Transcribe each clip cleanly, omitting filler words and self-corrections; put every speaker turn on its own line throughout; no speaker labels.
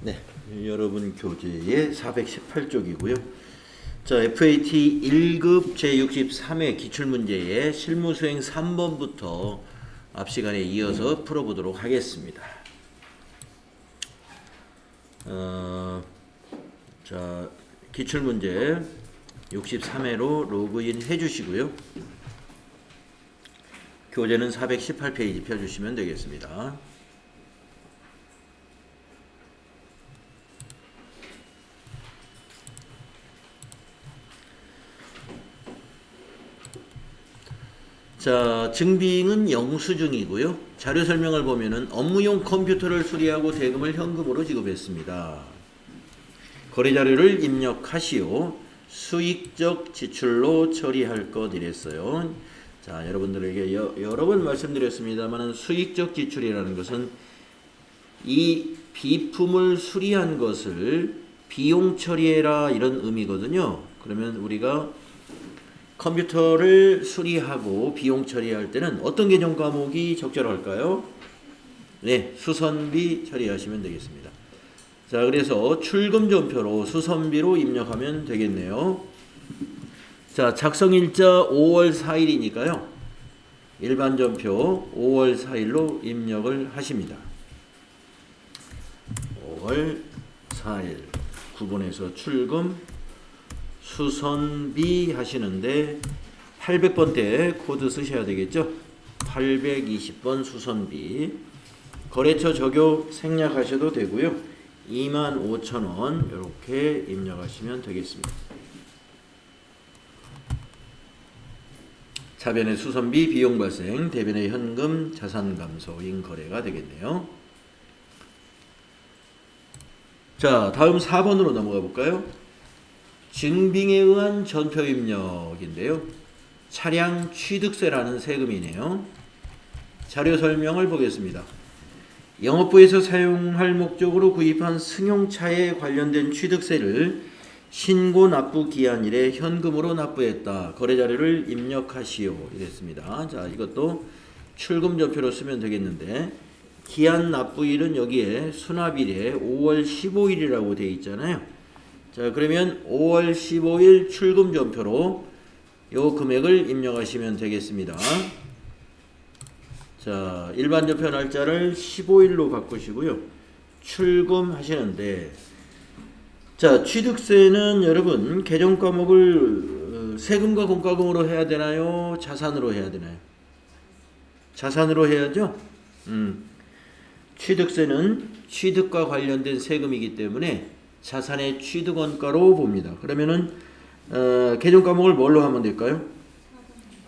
네, 여러분 교재의 418쪽이고요. 자, FAT 1급 제63회 기출문제의 실무수행 3번부터 앞 시간에 이어서 풀어보도록 하겠습니다. 자, 기출문제 63회로 로그인 해주시고요. 교재는 418페이지 펴주시면 되겠습니다. 자, 증빙은 영수증이고요. 자료 설명을 보면은 업무용 컴퓨터를 수리하고 대금을 현금으로 지급했습니다. 거래 자료를 입력하시오. 수익적 지출로 처리할 것 이랬어요. 자, 여러분들에게 여러 번 말씀드렸습니다만 수익적 지출이라는 것은 이 비품을 수리한 것을 비용 처리해라 이런 의미거든요. 그러면 우리가 컴퓨터를 수리하고 비용 처리할 때는 어떤 개정 과목이 적절할까요? 네, 수선비 처리하시면 되겠습니다. 자, 그래서 출금전표로 수선비로 입력하면 되겠네요. 자, 작성일자 5월 4일이니까요. 일반전표 5월 4일로 입력을 하십니다. 5월 4일 구분해서 출금 수선비 하시는데 800번대 코드 쓰셔야 되겠죠. 820번 수선비 거래처 적용 생략하셔도 되고요. 25,000원 이렇게 입력하시면 되겠습니다. 차변의 수선비 비용 발생, 대변의 현금 자산 감소인 거래가 되겠네요. 자, 다음 4번으로 넘어가 볼까요? 증빙에 의한 전표 입력인데요. 차량 취득세라는 세금이네요. 자료 설명을 보겠습니다. 영업부에서 사용할 목적으로 구입한 승용차에 관련된 취득세를 신고 납부 기한일에 현금으로 납부했다. 거래 자료를 입력하시오. 이랬습니다. 자, 이것도 출금 전표로 쓰면 되겠는데 기한 납부일은 여기에 수납일에 5월 15일이라고 되어 있잖아요. 자, 그러면 5월 15일 출금 전표로 요 금액을 입력하시면 되겠습니다. 자, 일반 전표 날짜를 15일로 바꾸시고요. 출금하시는데 자, 취득세는 여러분 개정 과목을 세금과 공과금으로 해야 되나요? 자산으로 해야 되나요? 자산으로 해야죠. 취득세는 취득과 관련된 세금이기 때문에 자산의 취득원가로 봅니다. 그러면은 개정 과목을 뭘로 하면 될까요?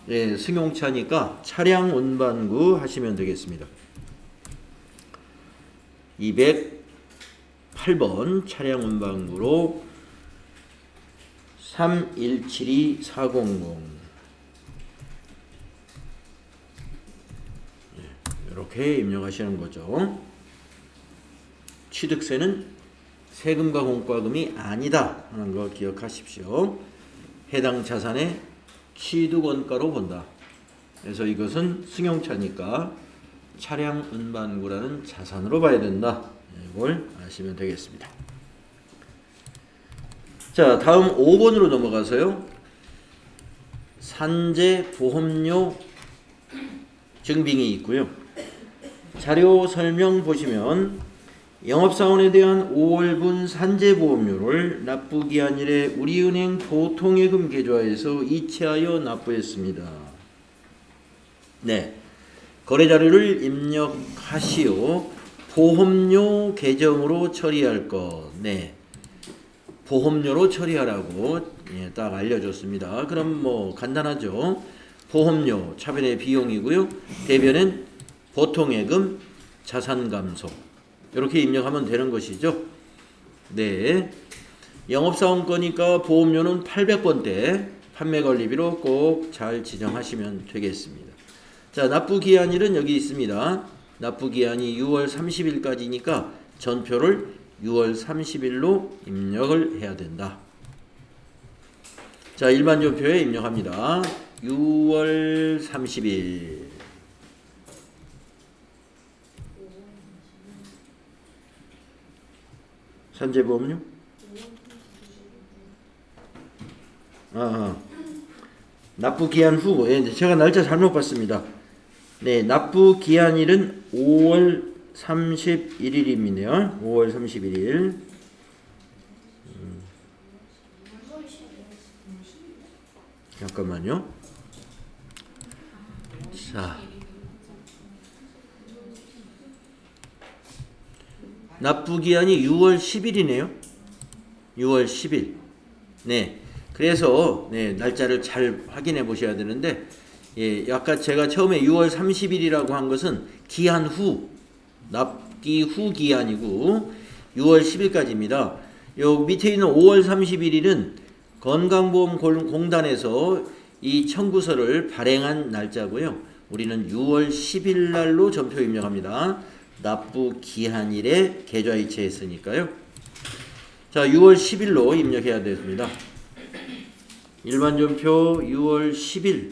네, 승용차니까 차량 운반구 하시면 되겠습니다. 208번 차량 운반구로 3172-400 이렇게 입력하시는 거죠. 취득세는 세금과 공과금이 아니다 하는 거 기억하십시오. 해당 자산의 취득원가로 본다. 그래서 이것은 승용차니까 차량 운반구라는 자산으로 봐야 된다. 이걸 아시면 되겠습니다. 자, 다음 5번으로 넘어가서요. 산재 보험료 증빙이 있고요. 자료 설명 보시면 영업사원에 대한 5월분 산재보험료를 납부기한일에 우리은행 보통예금 계좌에서 이체하여 납부했습니다. 네, 거래자료를 입력하시오. 보험료 계정으로 처리할 것. 네, 보험료로 처리하라고 딱 알려줬습니다. 그럼 뭐 간단하죠. 보험료 차변의 비용이고요. 대변은 보통예금 자산감소 이렇게 입력하면 되는 것이죠. 네, 영업사원 거니까 보험료는 800번대 판매관리비로 꼭 잘 지정하시면 되겠습니다. 자, 납부기한일은 여기 있습니다. 납부기한이 6월 30일까지니까 전표를 6월 30일로 입력을 해야 된다. 자, 일반 전표에 입력합니다. 6월 30일 산재보험료? 납부 기한 후. 예, 제가 날짜 잘못 봤습니다. 네, 납부 기한일은 5월 31일이네요. 5월 31일. 잠깐만요. 자, 납부 기한이 6월 10일이네요. 6월 10일. 네. 그래서 네, 날짜를 잘 확인해 보셔야 되는데, 예, 아까 제가 처음에 6월 30일이라고 한 것은 기한 후, 납기 후 기한이고 6월 10일까지입니다. 요 밑에 있는 5월 31일은 건강보험공단에서 이 청구서를 발행한 날짜고요. 우리는 6월 10일 날로 전표 입력합니다. 납부 기한일에 계좌이체했으니까요. 자, 6월 10일로 입력해야 됩니다. 일반 전표 6월 10일.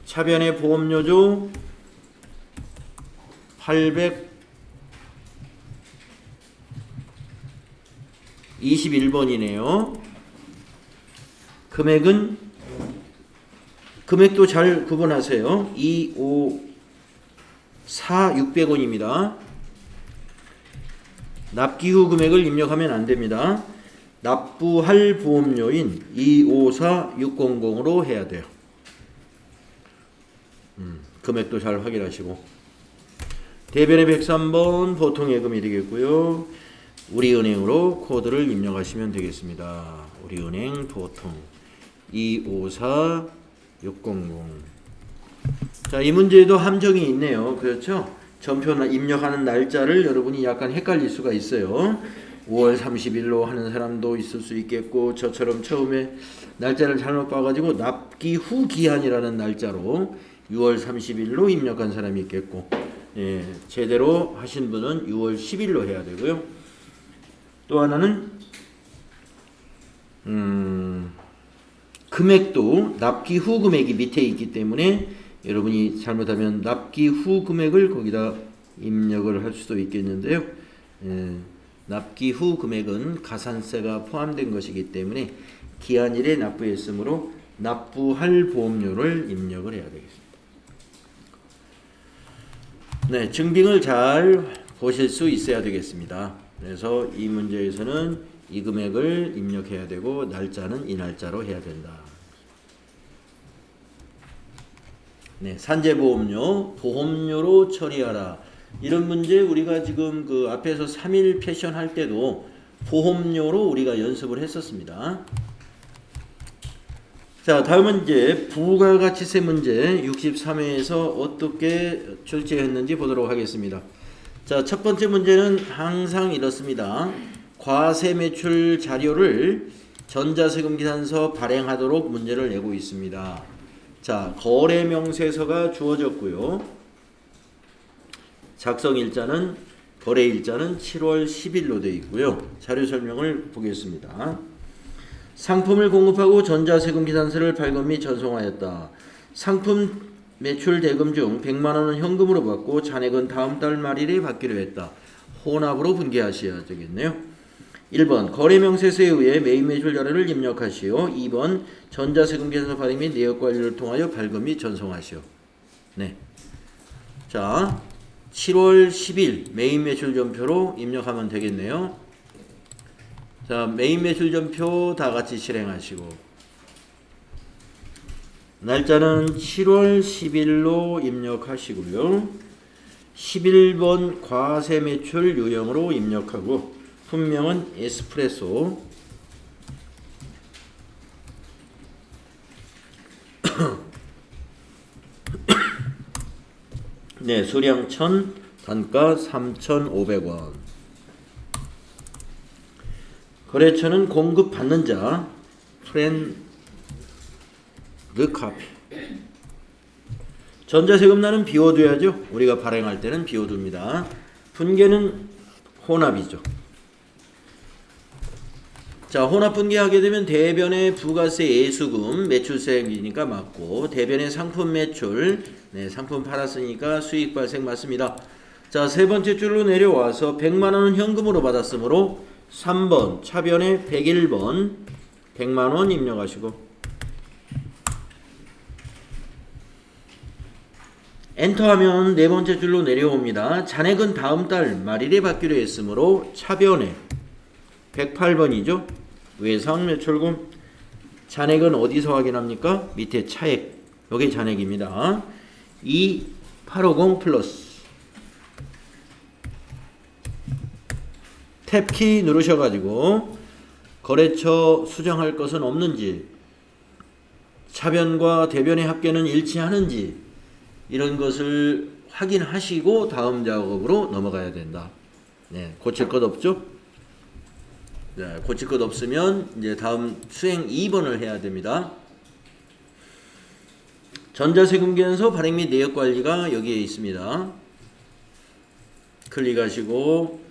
차변의 보험료조 821번이네요. 금액도 잘 구분하세요. 2546 600원입니다. 납기 후 금액을 입력하면 안 됩니다. 납부할 보험료인 254600으로 해야 돼요. 금액도 잘 확인하시고. 대변의 103번 보통예금이 되겠고요. 우리은행으로 코드를 입력하시면 되겠습니다. 우리은행 보통 254600. 자, 이 문제에도 함정이 있네요. 그렇죠? 전표 입력하는 날짜를 여러분이 약간 헷갈릴 수가 있어요. 5월 30일로 하는 사람도 있을 수 있겠고, 저처럼 처음에 날짜를 잘못 봐가지고 납기 후 기한이라는 날짜로 6월 30일로 입력한 사람이 있겠고, 예, 제대로 하신 분은 6월 10일로 해야 되고요. 또 하나는 금액도 납기 후 금액이 밑에 있기 때문에 여러분이 잘못하면 납기 후 금액을 거기다 입력을 할 수도 있겠는데요. 예, 납기 후 금액은 가산세가 포함된 것이기 때문에 기한일에 납부했으므로 납부할 보험료를 입력을 해야 되겠습니다. 네, 증빙을 잘 보실 수 있어야 되겠습니다. 그래서 이 문제에서는 이 금액을 입력해야 되고 날짜는 이 날짜로 해야 된다. 네, 산재보험료 보험료로 처리하라. 이런 문제 우리가 지금 그 앞에서 3일 패션 할 때도 보험료로 우리가 연습을 했었습니다. 자, 다음은 이제 부가가치세 문제 63회에서 어떻게 출제했는지 보도록 하겠습니다. 자, 첫 번째 문제는 항상 이렇습니다. 과세 매출 자료를 전자세금계산서 발행하도록 문제를 내고 있습니다. 자, 거래명세서가 주어졌고요. 작성일자는 거래일자는 7월 10일로 되어 있고요. 자료 설명을 보겠습니다. 상품을 공급하고 전자세금계산서를 발급 및 전송하였다. 상품 매출 대금 중 100만원은 현금으로 받고 잔액은 다음 달 말일에 받기로 했다. 혼합으로 분개하셔야 되겠네요. 1번 거래명세서에 의해 매입 매출 자료를 입력하시오. 2번 전자세금계산서 발행 및 내역관리를 통하여 발급 및 전송하시오. 네. 자, 7월 10일 매입 매출 전표로 입력하면 되겠네요. 자, 매입 매출 전표 다 같이 실행하시고 날짜는 7월 10일로 입력하시고요. 11번 과세 매출 유형으로 입력하고 품명은 에스프레소. 네, 수량 1000, 단가 3,500원. 거래처는 공급받는 자, 프렌드 카피. 전자세금란은 비워둬야죠. 우리가 발행할 때는 비워둡니다. 분개는 혼합이죠. 자, 혼합 분개하게 되면 대변의 부가세 예수금 매출세이니까 맞고, 대변의 상품 매출, 네, 상품 팔았으니까 수익 발생 맞습니다. 자, 자, 세 번째 줄로 내려와서 100만 원은 현금으로 받았으므로 3번 차변에 101번 100만 원 입력하시고 엔터하면 네 번째 줄로 내려옵니다. 잔액은 다음 달 말일에 받기로 했으므로 차변에 108번이죠. 외상 매출금 잔액은 어디서 확인합니까? 밑에 차액 여기 잔액입니다. 2850 플러스 탭키 누르셔가지고 거래처 수정할 것은 없는지 차변과 대변의 합계는 일치하는지 이런 것을 확인하시고 다음 작업으로 넘어가야 된다. 네, 고칠 것 없죠? 네, 고칠 것 없으면 이제 다음 수행 2번을 해야 됩니다. 전자세금계산서 발행 및 내역 관리가 여기에 있습니다. 클릭하시고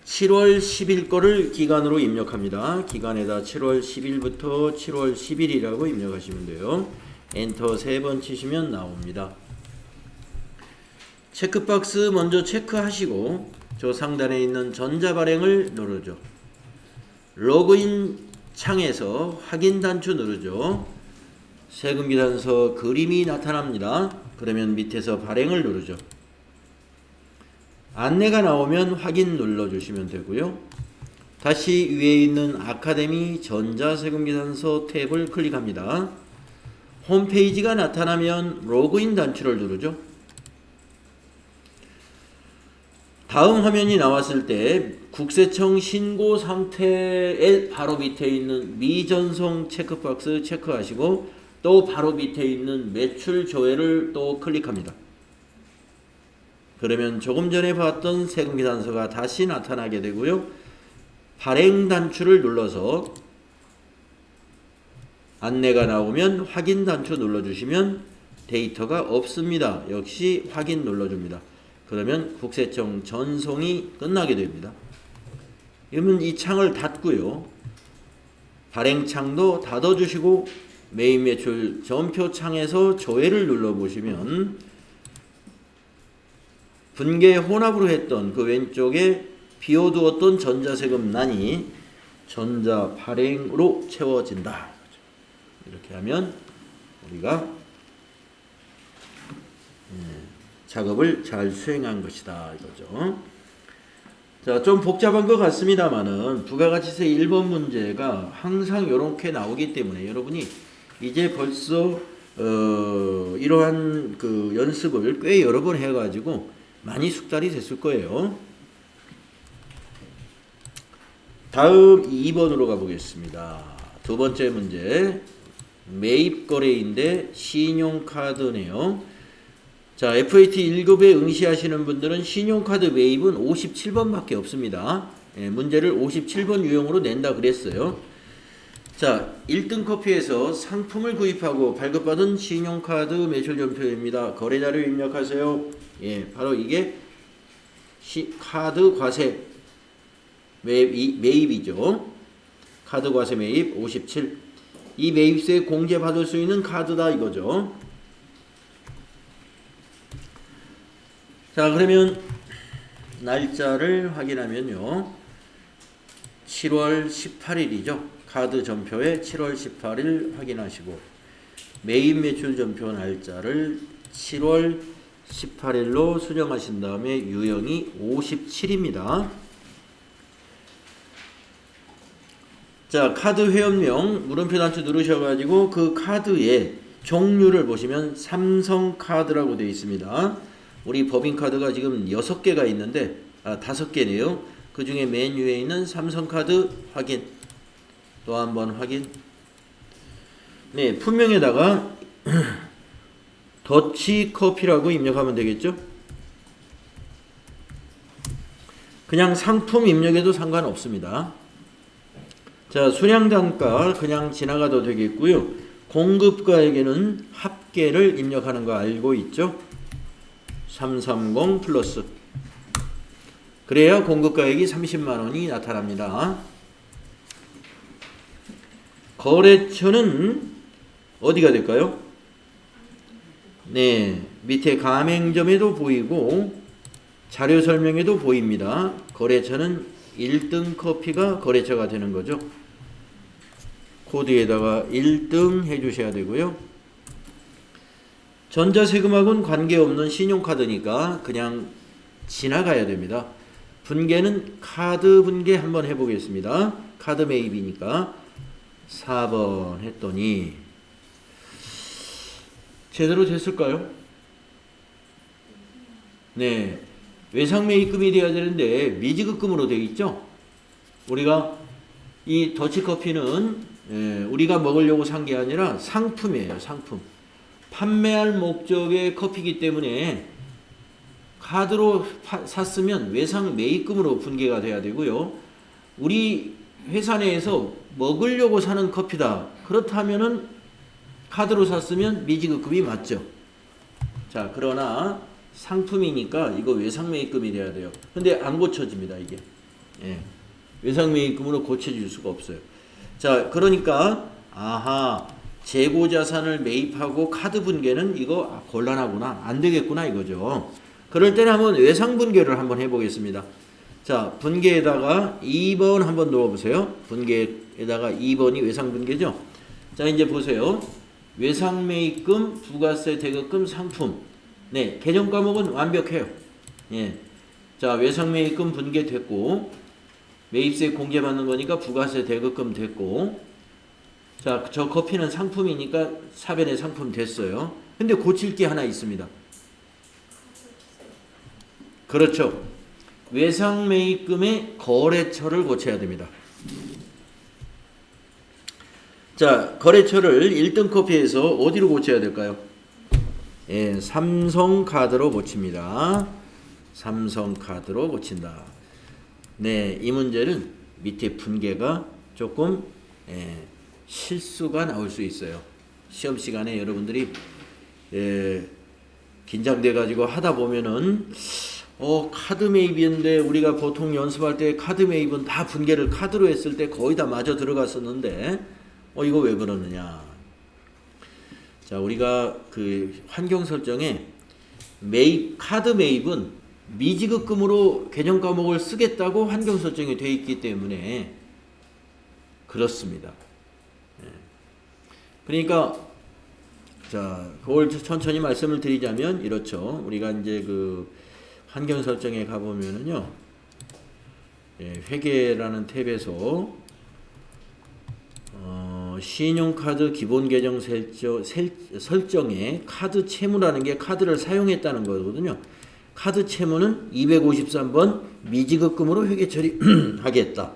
7월 10일 거를 기간으로 입력합니다. 기간에다 7월 10일부터 7월 10일이라고 입력하시면 돼요. 엔터 3번 치시면 나옵니다. 체크박스 먼저 체크하시고 저 상단에 있는 전자발행을 누르죠. 로그인 창에서 확인 단추 누르죠. 세금계산서 그림이 나타납니다. 그러면 밑에서 발행을 누르죠. 안내가 나오면 확인 눌러주시면 되고요. 다시 위에 있는 아카데미 전자세금계산서 탭을 클릭합니다. 홈페이지가 나타나면 로그인 단추를 누르죠. 다음 화면이 나왔을 때 국세청 신고 상태에 바로 밑에 있는 미전송 체크박스 체크하시고 또 바로 밑에 있는 매출 조회를 또 클릭합니다. 그러면 조금 전에 봤던 세금계산서가 다시 나타나게 되고요. 발행 단추를 눌러서 안내가 나오면 확인 단추 눌러주시면 데이터가 없습니다. 역시 확인 눌러줍니다. 그러면 국세청 전송이 끝나게 됩니다. 그러면 이 창을 닫고요. 발행 창도 닫아주시고 메인 매출 전표 창에서 조회를 눌러보시면 분계 혼합으로 했던 그 왼쪽에 비워두었던 전자세금 난이 전자 발행으로 채워진다. 이렇게 하면 우리가 작업을 잘 수행한 것이다 이거죠. 자, 좀 복잡한 것 같습니다만은 부가가치세 1번 문제가 항상 이렇게 나오기 때문에 여러분이 이제 벌써 이러한 그 연습을 꽤 여러 번 해가지고 많이 숙달이 됐을 거예요. 다음 2번으로 가보겠습니다. 두 번째 문제 매입 거래인데 신용카드네요. 자, FAT 1급에 응시하시는 분들은 신용카드 매입은 57번밖에 없습니다. 예, 문제를 57번 유형으로 낸다 그랬어요. 자, 1등 커피에서 상품을 구입하고 발급받은 신용카드 매출전표입니다. 거래자료 입력하세요. 예, 바로 이게 카드 과세 매입이죠. 카드 과세 매입 57. 이 매입세 공제 받을 수 있는 카드다 이거죠. 자, 그러면 날짜를 확인하면요. 7월 18일이죠. 카드 전표에 7월 18일 확인하시고 매입 매출 전표 날짜를 7월 18일로 수정하신 다음에 유형이 57입니다. 자, 카드 회원명 물음표 단추 누르셔가지고 그 카드의 종류를 보시면 삼성카드라고 되어 있습니다. 우리 법인카드가 지금 6개가 있는데 5개네요. 그 중에 맨 위에 있는 삼성카드 확인. 또 한번 확인. 네, 품명에다가 더치커피라고 입력하면 되겠죠. 그냥 상품 입력해도 상관없습니다. 자, 수량단가 그냥 지나가도 되겠고요. 공급가에게는 합계를 입력하는 거 알고 있죠? 330 플러스. 그래야 공급가액이 30만원이 나타납니다. 거래처는 어디가 될까요? 네, 밑에 가맹점에도 보이고 자료 설명에도 보입니다. 거래처는 1등 커피가 거래처가 되는 거죠. 코드에다가 1등 해주셔야 되고요. 전자세금하고는 관계없는 신용카드니까 그냥 지나가야 됩니다. 분계는 카드 분계 한번 해보겠습니다. 카드 매입이니까 4번 했더니 제대로 됐을까요? 네, 외상매입금이 돼야 되는데 미지급금으로 되어 있죠. 우리가 이 더치커피는 우리가 먹으려고 산 게 아니라 상품이에요. 상품. 판매할 목적의 커피이기 때문에 카드로 샀으면 외상매입금으로 분계가 돼야 되고요. 우리 회사 내에서 먹으려고 사는 커피다. 그렇다면은 카드로 샀으면 미지급금이 맞죠. 자, 그러나 상품이니까 이거 외상매입금이 돼야 돼요. 근데 안 고쳐집니다, 이게. 예. 외상매입금으로 고쳐질 수가 없어요. 자, 그러니까 아하, 재고자산을 매입하고 카드 분계는 이거 곤란하구나, 안 되겠구나 이거죠. 그럴 때는 한번 외상분계를 한번 해보겠습니다. 자, 분계에다가 2번 한번 넣어보세요. 분계에다가 2번이 외상분계죠. 자, 이제 보세요. 외상매입금, 부가세, 대급금, 상품. 네, 개정 과목은 완벽해요. 예. 자, 외상매입금 분계됐고, 매입세 공제받는 거니까 부가세, 대급금 됐고, 자, 저 커피는 상품이니까 사변의 상품 됐어요. 근데 고칠 게 하나 있습니다. 그렇죠. 외상매입금의 거래처를 고쳐야 됩니다. 자, 거래처를 1등 커피에서 어디로 고쳐야 될까요? 예, 삼성카드로 고칩니다. 삼성카드로 고친다. 네, 이 문제는 밑에 분계가 조금 실수가 나올 수 있어요. 시험 시간에 여러분들이 긴장돼 가지고 하다 보면은 카드 매입인데 우리가 보통 연습할 때 카드 매입은 다 분계를 카드로 했을 때 거의 다 맞아 들어갔었는데 이거 왜 그러느냐. 자, 우리가 그 환경 설정에 카드 매입은 미지급금으로 개정 과목을 쓰겠다고 환경 설정이 되어 있기 때문에 그렇습니다. 그러니까 자, 그걸 천천히 말씀을 드리자면 이렇죠. 우리가 이제 그 환경 설정에 가보면은요, 회계라는 탭에서 신용카드 기본 계정 설정에 카드 채무라는 게 카드를 사용했다는 거거든요. 카드 채무는 253번 미지급금으로 회계 처리하겠다.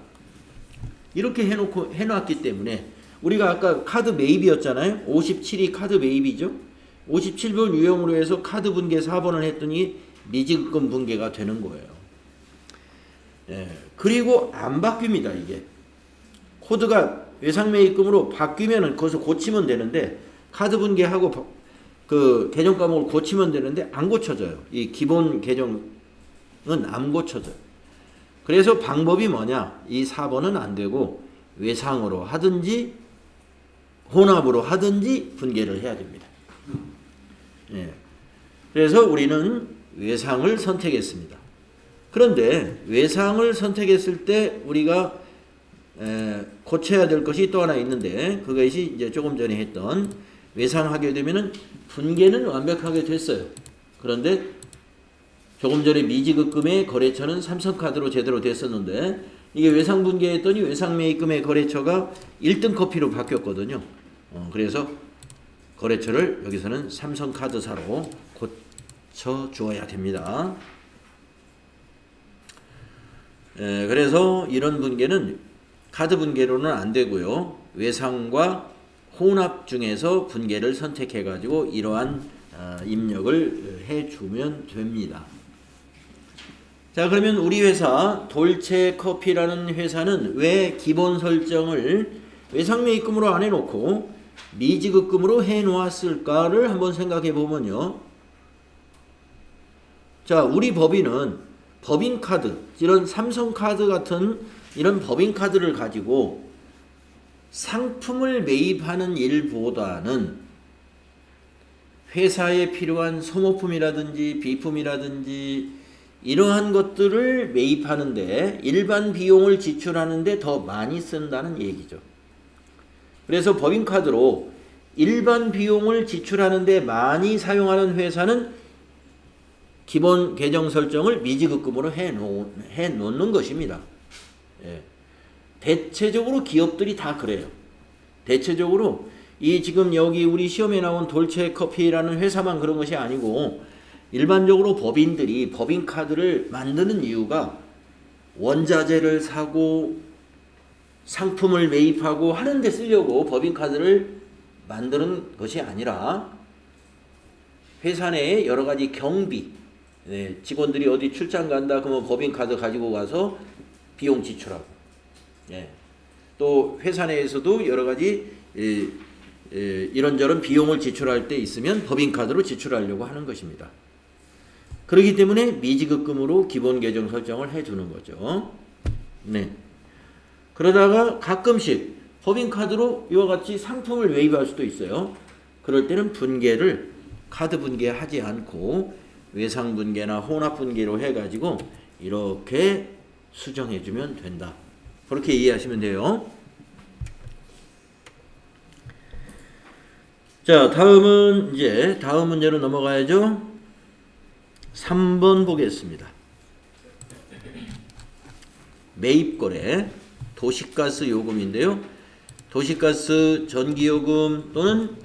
이렇게 해놨기 때문에 우리가 아까 카드 매입이었잖아요. 57이 카드 매입이죠. 57번 유형으로 해서 카드 분계 4번을 했더니 미지급금 분계가 되는 거예요. 그리고 안 바뀝니다. 이게 코드가 외상매입금으로 바뀌면은 거기서 고치면 되는데 카드 분계하고 그 계정 과목을 고치면 되는데 안 고쳐져요. 이 기본 계정은 안 고쳐져요. 그래서 방법이 뭐냐? 이 4번은 안 되고 외상으로 하든지 혼합으로 하든지 분계를 해야 됩니다. 그래서 우리는 외상을 선택했습니다. 그런데 외상을 선택했을 때 우리가 고쳐야 될 것이 또 하나 있는데 그것이 이제 조금 전에 했던 외상하게 되면은 분계는 완벽하게 됐어요. 그런데 조금 전에 미지급금의 거래처는 삼성카드로 제대로 됐었는데 이게 외상분계했더니 외상매입금의 거래처가 1등 커피로 바뀌었거든요. 그래서 거래처를 여기서는 삼성카드사로 고쳐 주어야 됩니다. 그래서 이런 분계는 카드 분계로는 안 되고요. 외상과 혼합 중에서 분계를 선택해 가지고 이러한 입력을 해주면 됩니다. 자, 그러면 우리 회사 돌체커피라는 회사는 왜 기본 설정을 외상매입금으로 안 해놓고 미지급금으로 해놓았을까를 한번 생각해 보면요. 자, 우리 법인은 법인카드, 이런 삼성카드 같은 이런 법인카드를 가지고 상품을 매입하는 일보다는 회사에 필요한 소모품이라든지 비품이라든지 이러한 것들을 매입하는데 일반 비용을 지출하는데 더 많이 쓴다는 얘기죠. 그래서 법인카드로 일반 비용을 지출하는데 많이 사용하는 회사는 기본 계정 설정을 미지급금으로 해놓는 것입니다. 예. 대체적으로 기업들이 다 그래요. 대체적으로 이 지금 여기 우리 시험에 나온 돌체커피라는 회사만 그런 것이 아니고 일반적으로 법인들이 법인카드를 만드는 이유가 원자재를 사고 상품을 매입하고 하는 데 쓰려고 법인카드를 만드는 것이 아니라 회사 내에 여러 가지 경비, 직원들이 어디 출장 간다 그러면 법인카드 가지고 가서 비용 지출하고, 또 회사 내에서도 여러 가지 이런저런 비용을 지출할 때 있으면 법인카드로 지출하려고 하는 것입니다. 그렇기 때문에 미지급금으로 기본 계정 설정을 해두는 거죠. 네. 그러다가 가끔씩 법인카드로 이와 같이 상품을 매입할 수도 있어요. 그럴 때는 분계를 카드 분계하지 않고 외상 분계나 혼합 분계로 해가지고 이렇게 수정해주면 된다. 그렇게 이해하시면 돼요. 자, 다음 문제로 넘어가야죠. 3번 보겠습니다. 매입거래 도시가스 요금인데요. 도시가스 전기요금 또는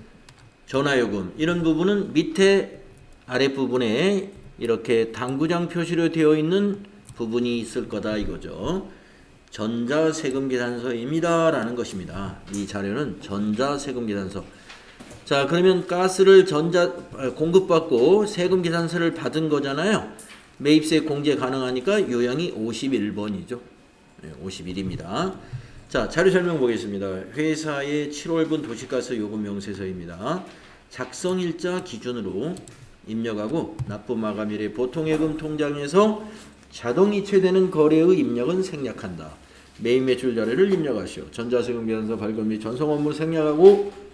전화요금 이런 부분은 밑에 아랫부분에 이렇게 당구장 표시로 되어 있는 부분이 있을 거다 이거죠. 전자세금계산서입니다 라는 것입니다. 이 자료는 전자세금계산서. 자, 그러면 가스를 공급받고 세금계산서를 받은 거잖아요. 매입세 공제 가능하니까 유형이 51번이죠. 51입니다. 자, 자료 설명 보겠습니다. 회사의 7월분 도시가스 요금 명세서입니다. 작성일자 기준으로 입력하고 납부 마감일에 보통예금 통장에서 자동 이체되는 거래의 입력은 생략한다. 매입 매출 자료를 입력하시오. 전자세금계산서 발급 및 전송 업무 생략하고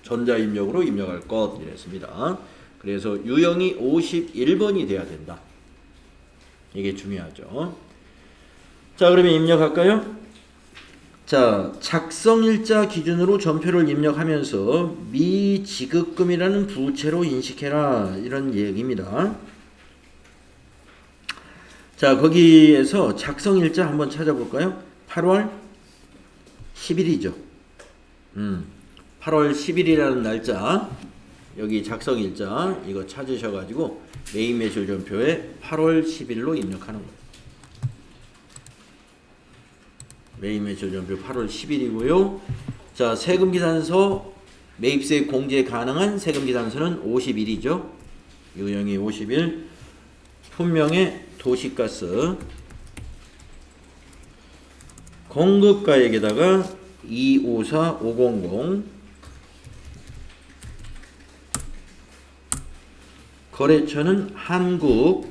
전자입력으로 입력할 것 이랬습니다. 그래서 유형이 51번이 돼야 된다. 이게 중요하죠. 자, 그러면 입력할까요? 자, 작성일자 기준으로 전표를 입력하면서 미지급금이라는 부채로 인식해라 이런 얘기입니다. 자, 거기에서 작성일자 한번 찾아볼까요? 8월 10일이죠. 8월 10일이라는 날짜 여기 작성일자 이거 찾으셔가지고 매입 매출 전표에 8월 10일로 입력하는 거예요. 매입 매출 전표 8월 10일이고요. 자, 세금계산서 매입세 공제 가능한 세금계산서는 50일이죠. 유형이 50일. 품명의 도시가스 공급가액에다가 254500 거래처는 한국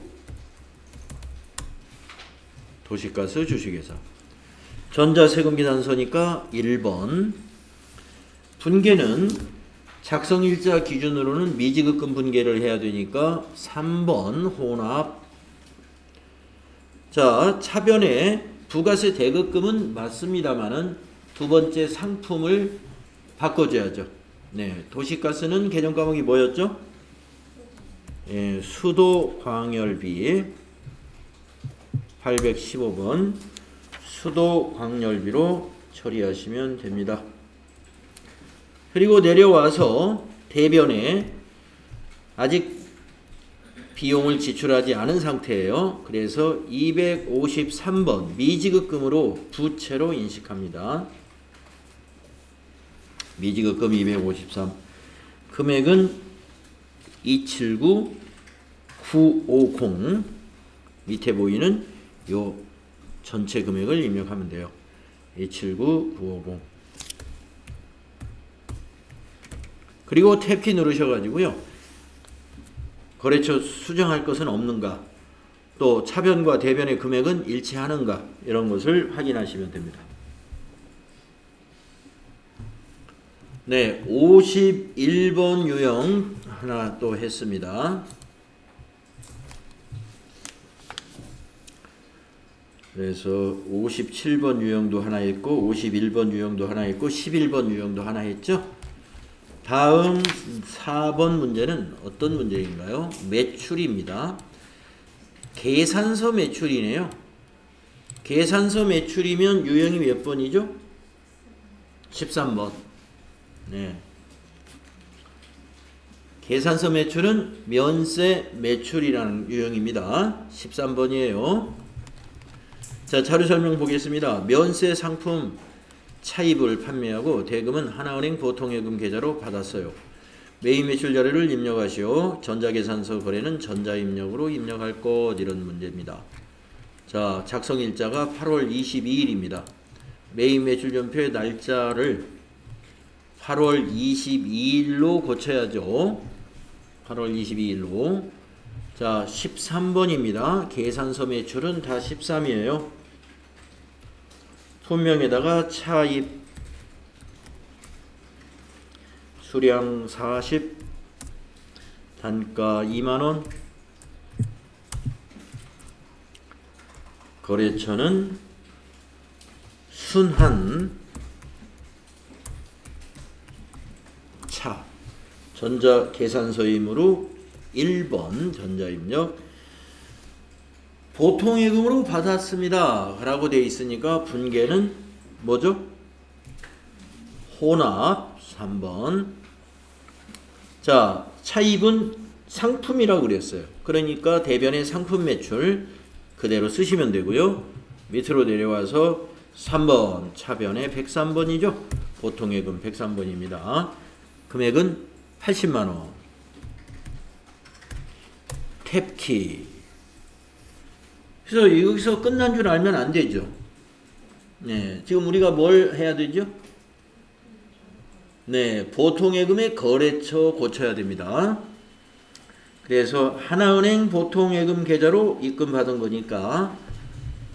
도시가스 주식회사. 전자세금계산서니까 1번. 분계는 작성일자 기준으로는 미지급금 분계를 해야 되니까 3번 혼합. 자, 차변에 부가세 대급금은 맞습니다만은 두 번째 상품을 바꿔줘야죠. 네, 도시가스는 계정 과목이 뭐였죠? 수도 광열비 815번 수도 광열비로 처리하시면 됩니다. 그리고 내려와서 대변에 아직 비용을 지출하지 않은 상태예요. 그래서 253번 미지급금으로 부채로 인식합니다. 미지급금 253 금액은 279950 밑에 보이는 요 전체 금액을 입력하면 돼요. 279950 그리고 탭키 누르셔가지고요. 거래처 수정할 것은 없는가, 또 차변과 대변의 금액은 일치하는가 이런 것을 확인하시면 됩니다. 네, 51번 유형 하나 또 했습니다. 그래서 57번 유형도 하나 있고 51번 유형도 하나 있고 11번 유형도 하나 있죠. 다음 4번 문제는 어떤 문제인가요? 매출입니다. 계산서 매출이네요. 계산서 매출이면 유형이 몇 번이죠? 13번. 네. 계산서 매출은 면세 매출이라는 유형입니다. 13번이에요. 자, 자료 설명 보겠습니다. 면세 상품 차입을 판매하고 대금은 하나은행 보통예금 계좌로 받았어요. 메인 매출 자료를 입력하시오. 전자계산서 거래는 전자입력으로 입력할 것. 이런 문제입니다. 자, 작성일자가 8월 22일입니다. 메인 매출 전표의 날짜를 8월 22일로 고쳐야죠. 8월 22일로. 자, 13번입니다. 계산서 매출은 다 13이에요. 품명에다가 차입 수량 40 단가 2만원 거래처는 순한 차 전자계산서이므로 1번 전자입력 보통예금으로 받았습니다 라고 되어 있으니까 분계는 뭐죠? 혼합 3번. 자, 차입은 상품이라고 그랬어요. 그러니까 대변의 상품 매출 그대로 쓰시면 되고요. 밑으로 내려와서 3번 차변의 103번이죠. 보통예금 103번입니다. 금액은 80만원. 탭키. 그래서 여기서 끝난 줄 알면 안 되죠. 네, 지금 우리가 뭘 해야 되죠? 네, 보통예금의 거래처 고쳐야 됩니다. 그래서 하나은행 보통예금 계좌로 입금받은 거니까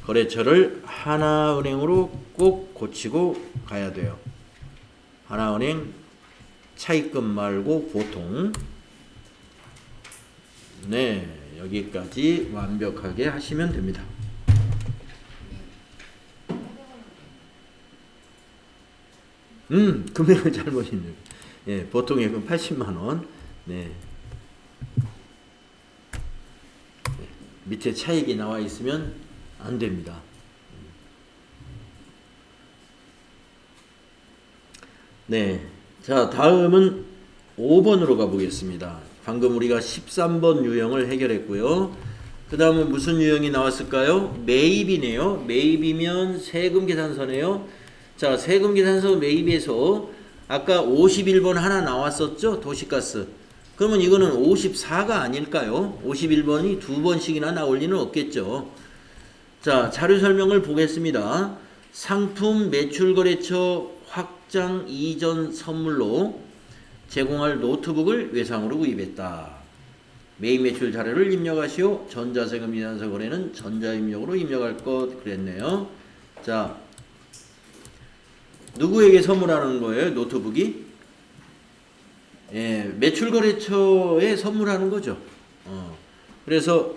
거래처를 하나은행으로 꼭 고치고 가야 돼요. 하나은행 차입금 말고 보통. 네, 여기까지 완벽하게 하시면 됩니다. 금액을 잘못했네요. 예, 보통예금 80만원. 네. 밑에 차익이 나와 있으면 안 됩니다. 네. 자, 다음은 5번으로 가보겠습니다. 방금 우리가 13번 유형을 해결했고요. 그 다음은 무슨 유형이 나왔을까요? 매입이네요. 매입이면 세금계산서네요. 자, 세금계산서 매입에서 아까 51번 하나 나왔었죠? 도시가스. 그러면 이거는 54가 아닐까요? 51번이 두 번씩이나 나올 리는 없겠죠. 자, 자료 설명을 보겠습니다. 상품 매출거래처 확장 이전 선물로 제공할 노트북을 외상으로 구입했다. 메인 매출 자료를 입력하시오. 전자세금 이전서 거래는 전자입력으로 입력할 것. 그랬네요. 자, 누구에게 선물하는 거예요? 노트북이? 예, 매출거래처에 선물하는 거죠. 그래서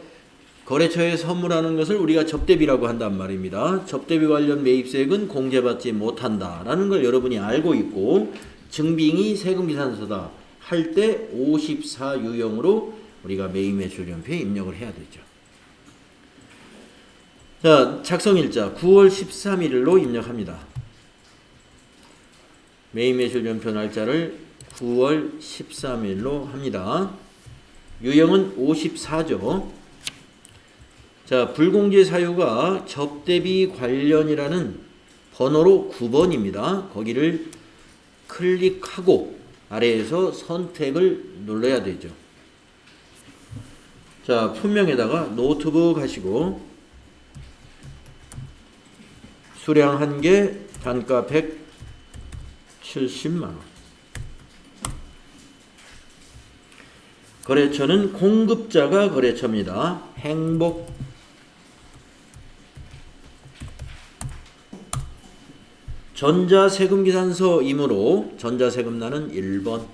거래처에 선물하는 것을 우리가 접대비라고 한단 말입니다. 접대비 관련 매입세액은 공제받지 못한다라는 걸 여러분이 알고 있고, 증빙이 세금계산서다 할 때 54 유형으로 우리가 메인 매출 전표에 입력을 해야 되죠. 자, 작성일자 9월 13일로 입력합니다. 메인 매출 전표 날짜를 9월 13일로 합니다. 유형은 54죠. 자, 불공제 사유가 접대비 관련이라는 번호로 9번입니다. 거기를 클릭하고 아래에서 선택을 눌러야 되죠. 자, 품명에다가 노트북 하시고 수량 1개 단가 170만원. 거래처는 공급자가 거래처입니다. 행복. 전자세금계산서이므로 전자세금란은 1번.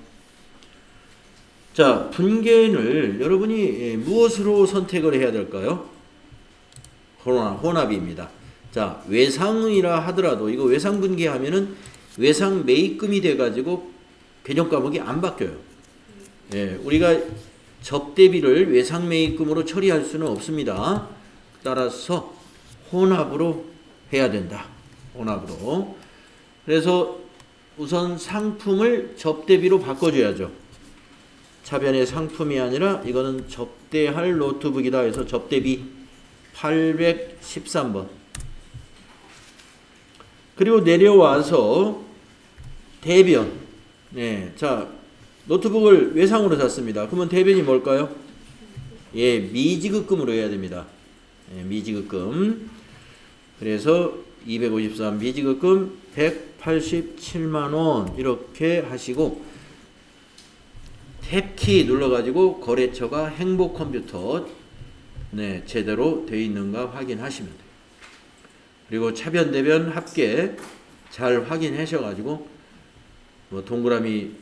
자, 분계를 여러분이 무엇으로 선택을 해야 될까요? 혼합입니다. 자, 외상이라 하더라도 이거 외상분기하면은 외상 매입금이 돼가지고 개정 과목이 안 바뀌어요. 예, 우리가 접대비를 외상 매입금으로 처리할 수는 없습니다. 따라서 혼합으로 해야 된다. 혼합으로. 그래서 우선 상품을 접대비로 바꿔줘야죠. 차변의 상품이 아니라 이거는 접대할 노트북이다 해서 접대비 813번. 그리고 내려와서 대변. 네, 자, 노트북을 외상으로 샀습니다. 그러면 대변이 뭘까요? 예, 미지급금으로 해야 됩니다. 예, 미지급금. 그래서 253 미지급금 187만원 이렇게 하시고 탭키 눌러가지고 거래처가 행복컴퓨터 네, 제대로 되어 있는가 확인하시면 돼요. 그리고 차변 대변 합계 잘 확인하셔가지고 뭐 동그라미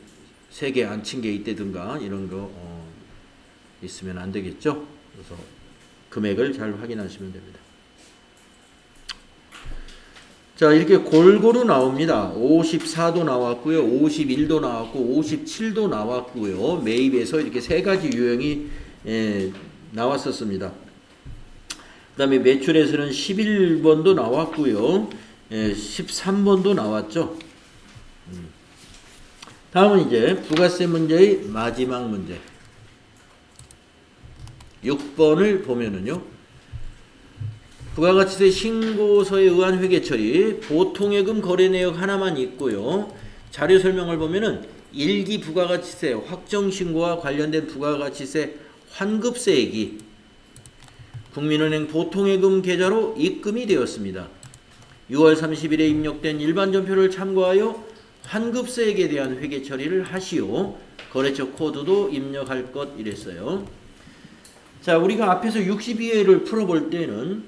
3개 안 친 게 있다든가 이런 거 있으면 안 되겠죠. 그래서 금액을 잘 확인하시면 됩니다. 자, 이렇게 골고루 나옵니다. 54도 나왔고요. 51도 나왔고 57도 나왔고요. 매입에서 이렇게 3가지 유형이 나왔었습니다. 그 다음에 매출에서는 11번도 나왔고요. 13번도 나왔죠. 다음은 이제 부가세 문제의 마지막 문제 6번을 보면은요. 부가가치세 신고서에 의한 회계처리 보통예금 거래내역 하나만 있고요. 자료 설명을 보면은 일기 부가가치세 확정신고와 관련된 부가가치세 환급세액이 국민은행 보통예금 계좌로 입금이 되었습니다. 6월 30일에 입력된 일반전표를 참고하여 환급세액에 대한 회계처리를 하시오. 거래처 코드도 입력할 것 이랬어요. 자, 우리가 앞에서 62회를 풀어볼 때는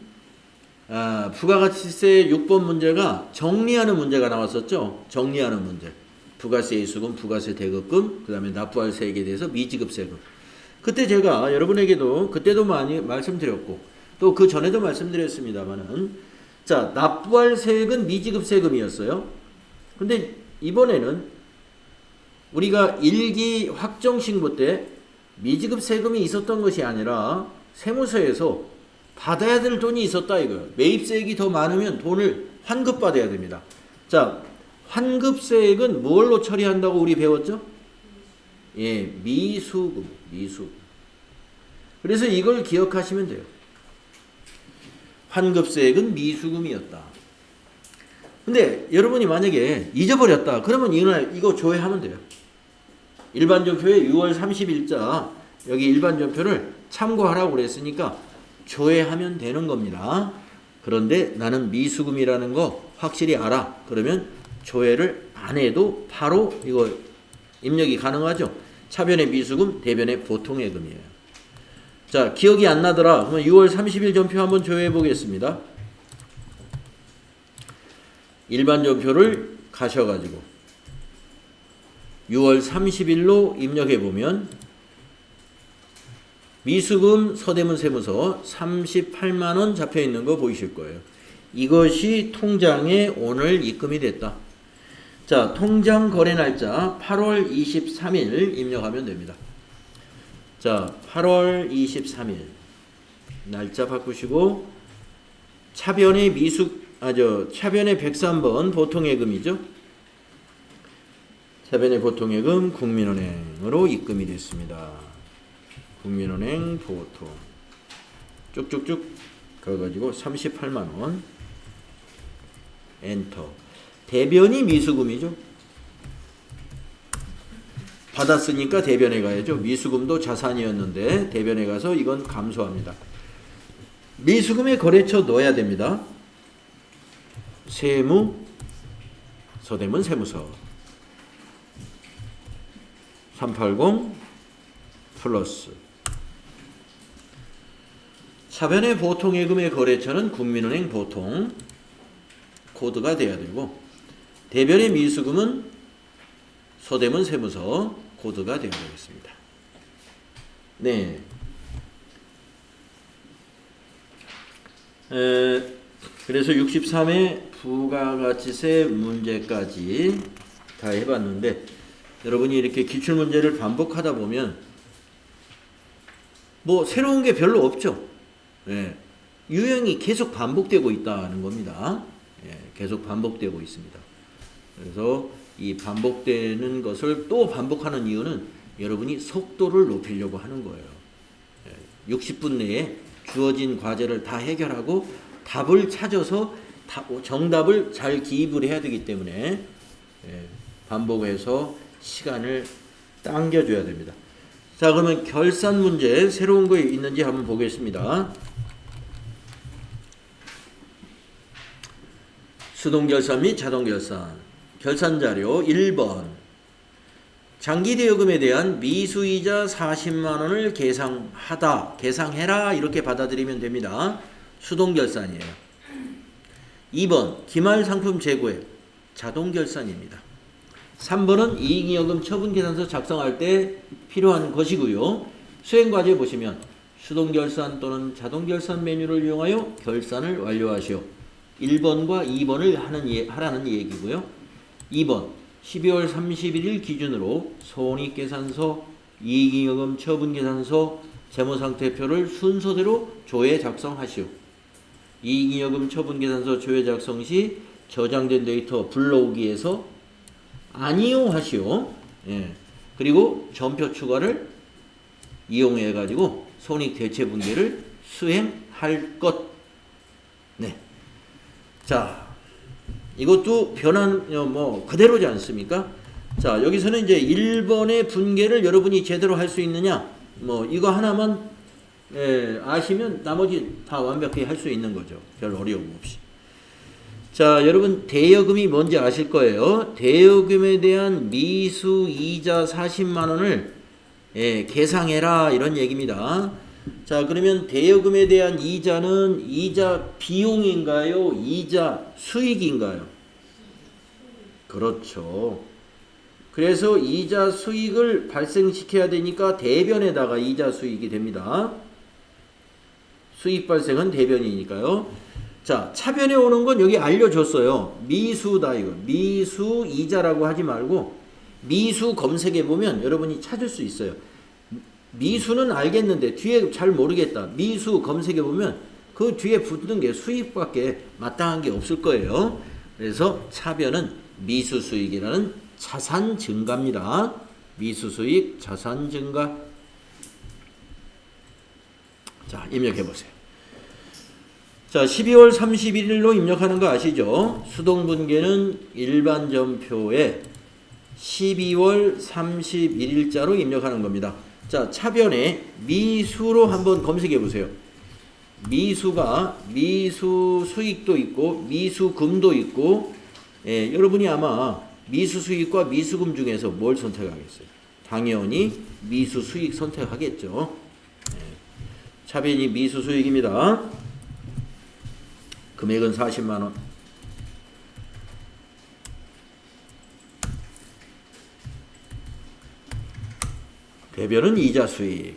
부가가치세 6번 문제가 정리하는 문제가 나왔었죠. 정리하는 문제. 부가세 이수금, 부가세 대급금, 그 다음에 납부할 세액에 대해서 미지급세금. 그때 제가 여러분에게도 그때도 많이 말씀드렸고 또 그 전에도 말씀드렸습니다만은 자, 납부할 세액은 미지급세금이었어요. 근데 이번에는 우리가 일기 확정신고 때 미지급세금이 있었던 것이 아니라 세무서에서 받아야 될 돈이 있었다 이거예요. 매입세액이 더 많으면 돈을 환급받아야 됩니다. 자, 환급세액은 뭘로 처리한다고 우리 배웠죠? 예, 미수금. 그래서 이걸 기억하시면 돼요. 환급세액은 미수금이었다. 근데 여러분이 만약에 잊어버렸다. 그러면 이거 조회하면 돼요. 일반전표에 6월 30일자 여기 일반전표를 참고하라고 그랬으니까 조회하면 되는 겁니다. 그런데 나는 미수금이라는 거 확실히 알아. 그러면 조회를 안 해도 바로 이거 입력이 가능하죠. 차변의 미수금, 대변의 보통예금이에요. 자, 기억이 안 나더라. 그러면 6월 30일 전표 한번 조회해 보겠습니다. 일반 전표를 가셔가지고 6월 30일로 입력해 보면 미수금 서대문 세무서 38만원 잡혀 있는 거 보이실 거예요. 이것이 통장에 오늘 입금이 됐다. 자, 통장 거래 날짜 8월 23일 입력하면 됩니다. 자, 8월 23일 날짜 바꾸시고 차변의 차변의 103번 보통예금이죠. 차변의 보통예금 국민은행으로 입금이 됐습니다. 국민은행 보통 쭉쭉쭉 가가지고 38만원 엔터. 대변이 미수금이죠. 받았으니까 대변에 가야죠. 미수금도 자산이었는데 대변에 가서 이건 감소합니다. 미수금의 거래처 넣어야 됩니다. 세무 서대문 세무서 380 플러스 차변의 보통예금의 거래처는 국민은행 보통 코드가 돼야 되고 대변의 미수금은 서대문 세무서 코드가 되어야 되겠습니다. 네. 그래서 63의 부가가치세 문제까지 다 해봤는데 여러분이 이렇게 기출문제를 반복하다 보면 뭐 새로운 게 별로 없죠. 예. 유형이 계속 반복되고 있다는 겁니다. 예. 계속 반복되고 있습니다. 그래서 이 반복되는 것을 또 반복하는 이유는 여러분이 속도를 높이려고 하는 거예요. 60분 내에 주어진 과제를 다 해결하고 답을 찾아서 정답을 잘 기입을 해야 되기 때문에 반복해서 시간을 당겨줘야 됩니다. 자, 그러면 결산 문제 새로운 거 있는지 한번 보겠습니다. 수동결산 및 자동결산 결산자료 1번 장기대여금에 대한 미수이자 40만 원을 계상해라 이렇게 받아들이면 됩니다. 수동결산이에요. 2번 기말상품 재고액 자동결산입니다. 3번은 이익잉여금 처분계산서 작성할 때 필요한 것이고요. 수행과제 보시면 수동결산 또는 자동결산 메뉴를 이용하여 결산을 완료하시오. 1번과 2번을 하라는 얘기고요. 2번 12월 31일 기준으로 손익계산서, 이익잉여금 처분계산서, 재무상태표를 순서대로 조회 작성하시오. 이익잉여금 처분계산서 조회 작성 시 저장된 데이터 불러오기에서 아니요 하시오. 예. 그리고 전표 추가를 이용해 가지고 손익대체분계를 수행할 것. 네. 자. 이것도 변한 그대로지 않습니까? 자, 여기서는 이제 1번의 분계를 여러분이 제대로 할 수 있느냐? 이거 하나만 아시면 나머지 다 완벽히 할 수 있는 거죠. 별 어려움 없이. 자, 여러분 대여금이 뭔지 아실 거예요. 대여금에 대한 미수 이자 40만 원을 계상해라 이런 얘기입니다. 자, 그러면 대여금에 대한 이자는 이자 비용인가요? 이자 수익인가요? 그렇죠. 그래서 이자 수익을 발생시켜야 되니까 대변에다가 이자 수익이 됩니다. 수익 발생은 대변이니까요. 자, 차변에 오는 건 여기 알려줬어요. 미수다 이거. 미수 이자라고 하지 말고 미수 검색해 보면 여러분이 찾을 수 있어요. 미수는 알겠는데 뒤에 잘 모르겠다. 미수 검색해 보면 그 뒤에 붙는 게 수익밖에 마땅한 게 없을 거예요. 그래서 차변은 미수수익이라는 자산 증가입니다. 미수수익 자산 증가. 자, 입력해 보세요. 자, 12월 31일로 입력하는 거 아시죠? 수동분계는 일반 전표에 12월 31일자로 입력하는 겁니다. 자, 차변에 미수로 한번 검색해 보세요. 미수가 미수 수익도 있고 미수금도 있고, 여러분이 아마 미수 수익과 미수금 중에서 뭘 선택하겠어요? 당연히 미수 수익 선택하겠죠. 차변이 미수 수익입니다. 금액은 40만 원. 대변은 이자 수익.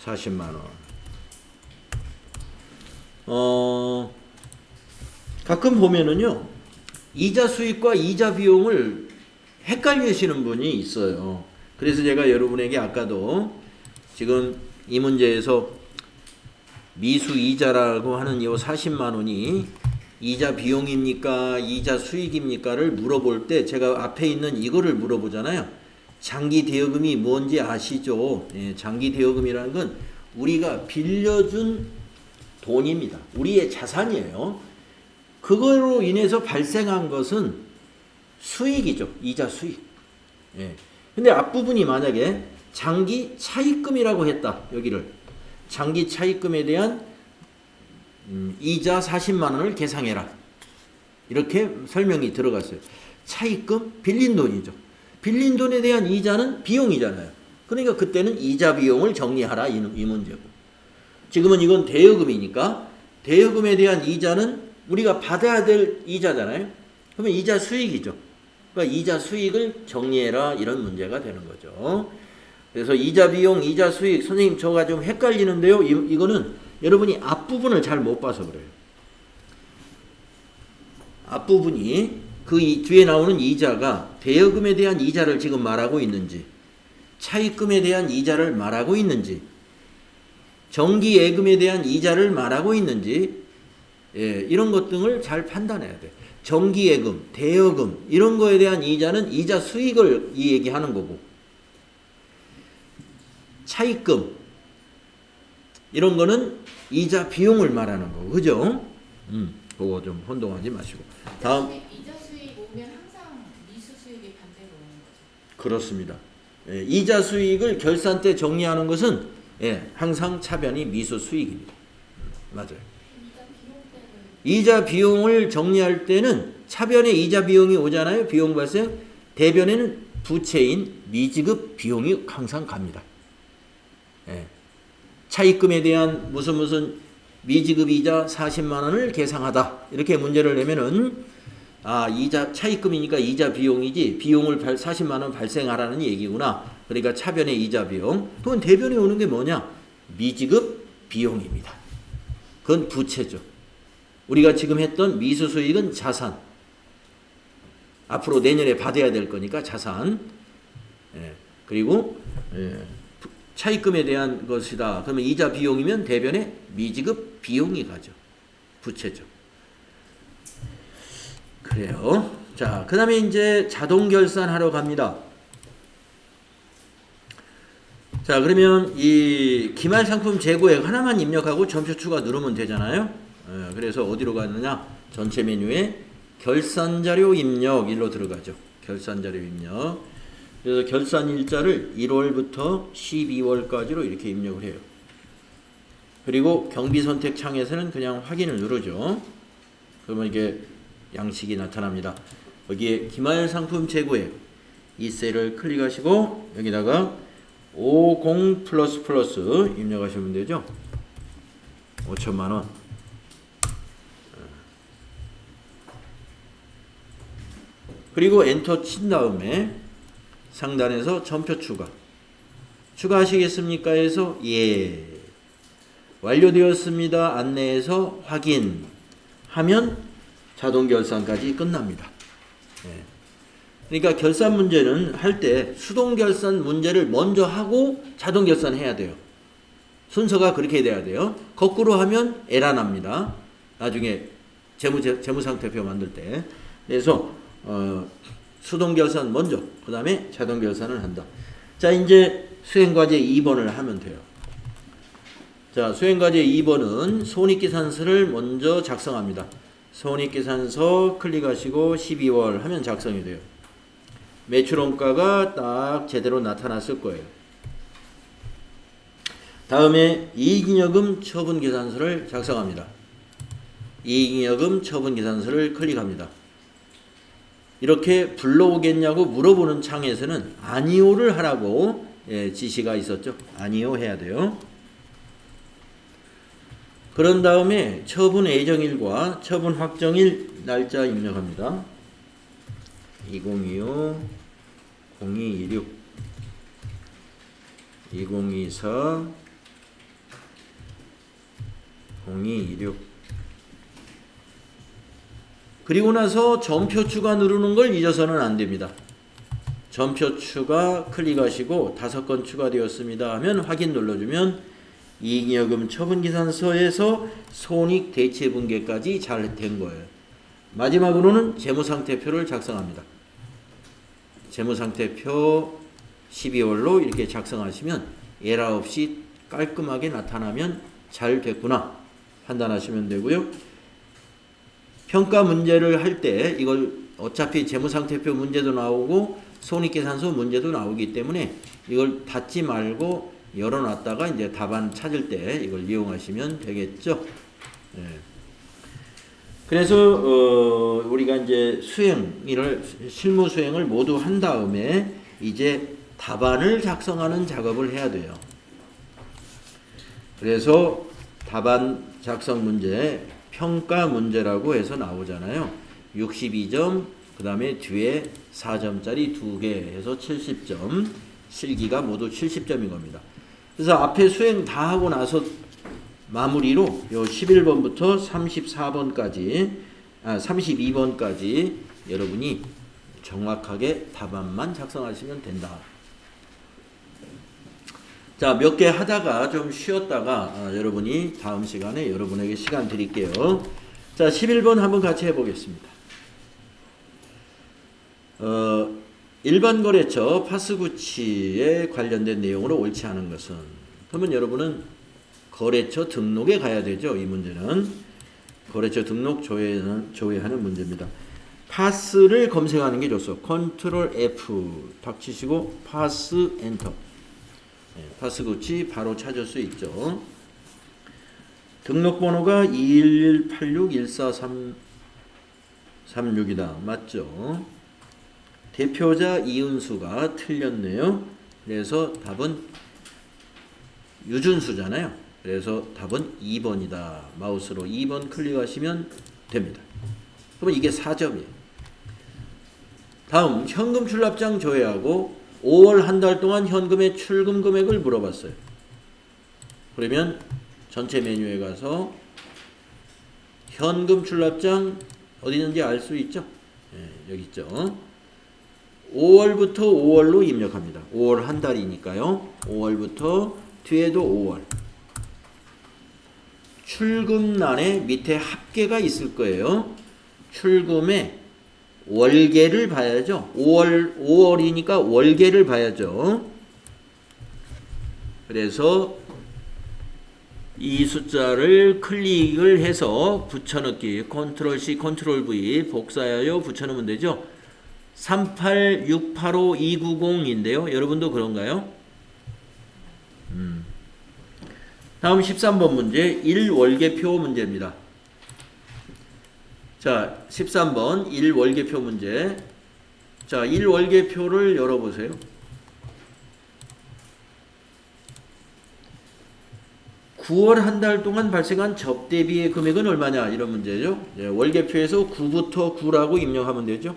$40만 원. 가끔 보면은요, 이자 수익과 이자 비용을 헷갈리시는 분이 있어요. 그래서 제가 여러분에게 아까도 지금 이 문제에서 미수 이자라고 하는 이 40만 원이 이자 비용입니까? 이자 수익입니까?를 물어볼 때 제가 앞에 있는 이거를 물어보잖아요. 장기 대여금이 뭔지 아시죠? 장기 대여금이라는 건 우리가 빌려준 돈입니다. 우리의 자산이에요. 그거로 인해서 발생한 것은 수익이죠. 이자 수익. 근데 앞부분이 만약에 장기 차입금이라고 했다. 여기를. 장기 차입금에 대한 이자 40만 원을 계상해라. 이렇게 설명이 들어갔어요. 차입금? 빌린 돈이죠. 빌린 돈에 대한 이자는 비용이잖아요. 그러니까 그때는 이자 비용을 정리하라 이 문제고. 지금은 이건 대여금이니까 대여금에 대한 이자는 우리가 받아야 될 이자잖아요. 그러면 이자 수익이죠. 그러니까 이자 수익을 정리해라 이런 문제가 되는 거죠. 그래서 이자 비용, 이자 수익, 선생님 저가 좀 헷갈리는데요. 이거는 여러분이 앞부분을 잘 못 봐서 그래요. 앞부분이 그 뒤에 나오는 이자가 대여금에 대한 이자를 지금 말하고 있는지, 차입금에 대한 이자를 말하고 있는지, 정기예금에 대한 이자를 말하고 있는지, 이런 것 등을 잘 판단해야 돼. 정기예금, 대여금 이런 거에 대한 이자는 이자 수익을 이 얘기하는 거고, 차입금 이런 거는 이자 비용을 말하는 거고, 그죠? 그거 좀 혼동하지 마시고. 다음.
이자 수익 오면 항상 미수 수익이 반대로 오는 거죠.
그렇습니다. 이자 수익을 결산 때 정리하는 것은 항상 차변이 미수 수익입니다. 맞아요. 이자 비용을 정리할 때는 차변에 이자 비용이 오잖아요. 비용 발생. 대변에는 부채인 미지급 비용이 항상 갑니다. 차입금에 대한 무슨 미지급 이자 40만 원을 계상하다. 이렇게 문제를 내면은 이자 차입금이니까 이자 비용이지 비용을 40만 원 발생하라는 얘기구나. 그러니까 차변의 이자 비용. 그건 대변에 오는 게 뭐냐? 미지급 비용입니다. 그건 부채죠. 우리가 지금 했던 미수 수익은 자산. 앞으로 내년에 받아야 될 거니까 자산. 그리고 차입금에 대한 것이다. 그러면 이자 비용이면 대변에 미지급 비용이 가죠. 부채죠. 그래요. 자, 그 다음에 이제 자동 결산하러 갑니다. 자, 그러면 이 기말 상품 재고액 하나만 입력하고 점표 추가 누르면 되잖아요. 그래서 어디로 가느냐? 전체 메뉴에 결산자료 입력 일로 들어가죠. 결산자료 입력. 그래서 결산 일자를 1월부터 12월까지로 이렇게 입력을 해요. 그리고 경비 선택 창에서는 그냥 확인을 누르죠. 그러면 이게 양식이 나타납니다. 여기에 기말 상품 재고액 이 셀을 클릭하시고 여기다가 50++ 입력하시면 되죠. 5천만 원. 그리고 엔터 친 다음에 상단에서 점표 추가. 추가하시겠습니까? 해서 예. 완료되었습니다. 안내해서 확인 하면 자동 결산까지 끝납니다. 그러니까 결산 문제는 할 때 수동 결산 문제를 먼저 하고 자동 결산해야 돼요. 순서가 그렇게 돼야 돼요. 거꾸로 하면 에러 납니다. 나중에 재무상태표 만들 때. 그래서 수동 결산 먼저, 그 다음에 자동 결산을 한다. 자, 이제 수행과제 2번을 하면 돼요. 자, 수행과제 2번은 손익계산서를 먼저 작성합니다. 손익계산서 클릭하시고 12월 하면 작성이 돼요. 매출원가가 딱 제대로 나타났을 거예요. 다음에 이익잉여금 처분계산서를 작성합니다. 이익잉여금 처분계산서를 클릭합니다. 이렇게 불러오겠냐고 물어보는 창에서는 아니오를 하라고 지시가 있었죠. 아니오 해야 돼요. 그런 다음에 처분 예정일과 처분 확정일 날짜 입력합니다. 2025, 0226, 2024, 0226. 그리고 나서 점표 추가 누르는 걸 잊어서는 안 됩니다. 점표 추가 클릭하시고 5건 추가되었습니다 하면 확인 눌러주면 이익잉여금 처분계산서에서 손익대체분계까지 잘 된 거예요. 마지막으로는 재무상태표를 작성합니다. 재무상태표 12월로 이렇게 작성하시면 에러 없이 깔끔하게 나타나면 잘 됐구나 판단하시면 되고요. 평가 문제를 할 때 이걸 어차피 재무상태표 문제도 나오고 손익계산서 문제도 나오기 때문에 이걸 닫지 말고 열어놨다가 이제 답안 찾을 때 이걸 이용하시면 되겠죠. 그래서 우리가 이제 실무 수행을 모두 한 다음에 이제 답안을 작성하는 작업을 해야 돼요. 그래서 답안 작성 문제 평가 문제라고 해서 나오잖아요. 62점, 그 다음에 뒤에 4점짜리 2개 해서 70점. 실기가 모두 70점인 겁니다. 그래서 앞에 수행 다 하고 나서 마무리로 요 11번부터 34번까지 32번까지 여러분이 정확하게 답안만 작성하시면 된다. 자, 몇 개 하다가 좀 쉬었다가 여러분이 다음 시간에 여러분에게 시간 드릴게요. 자, 11번 한번 같이 해보겠습니다. 일반 거래처 파스구치에 관련된 내용으로 옳지 않은 것은, 그러면 여러분은 거래처 등록에 가야 되죠. 이 문제는 거래처 등록 조회하는 문제입니다. 파스를 검색하는 게 좋소. 컨트롤 F 탁 치시고 파스 엔터. 파스구치 바로 찾을 수 있죠. 등록번호가 211861436이다. 맞죠? 대표자 이은수가 틀렸네요. 그래서 답은 유준수잖아요. 그래서 답은 2번이다. 마우스로 2번 클릭하시면 됩니다. 그러면 이게 4점이에요. 다음 현금 출납장 조회하고 5월 한 달 동안 현금의 출금 금액을 물어봤어요. 그러면 전체 메뉴에 가서 현금 출납장 어디 있는지 알 수 있죠? 여기 있죠. 5월부터 5월로 입력합니다. 5월 한 달이니까요. 5월부터 뒤에도 5월. 출금란에 밑에 합계가 있을 거예요. 출금에 월계를 봐야죠. 5월이니까 월계를 봐야죠. 그래서 이 숫자를 클릭을 해서 붙여넣기, 컨트롤 C, 컨트롤 V 복사하여 붙여넣으면 되죠. 38685-290인데요. 여러분도 그런가요? 다음 13번 문제 1월계표 문제입니다. 자, 13번 1월계표 문제. 자, 1월계표를 열어보세요. (9월) 한 달 동안 발생한 접대비의 금액은 얼마냐? 이런 문제죠. 월계표에서 9부터 9라고 입력하면 되죠.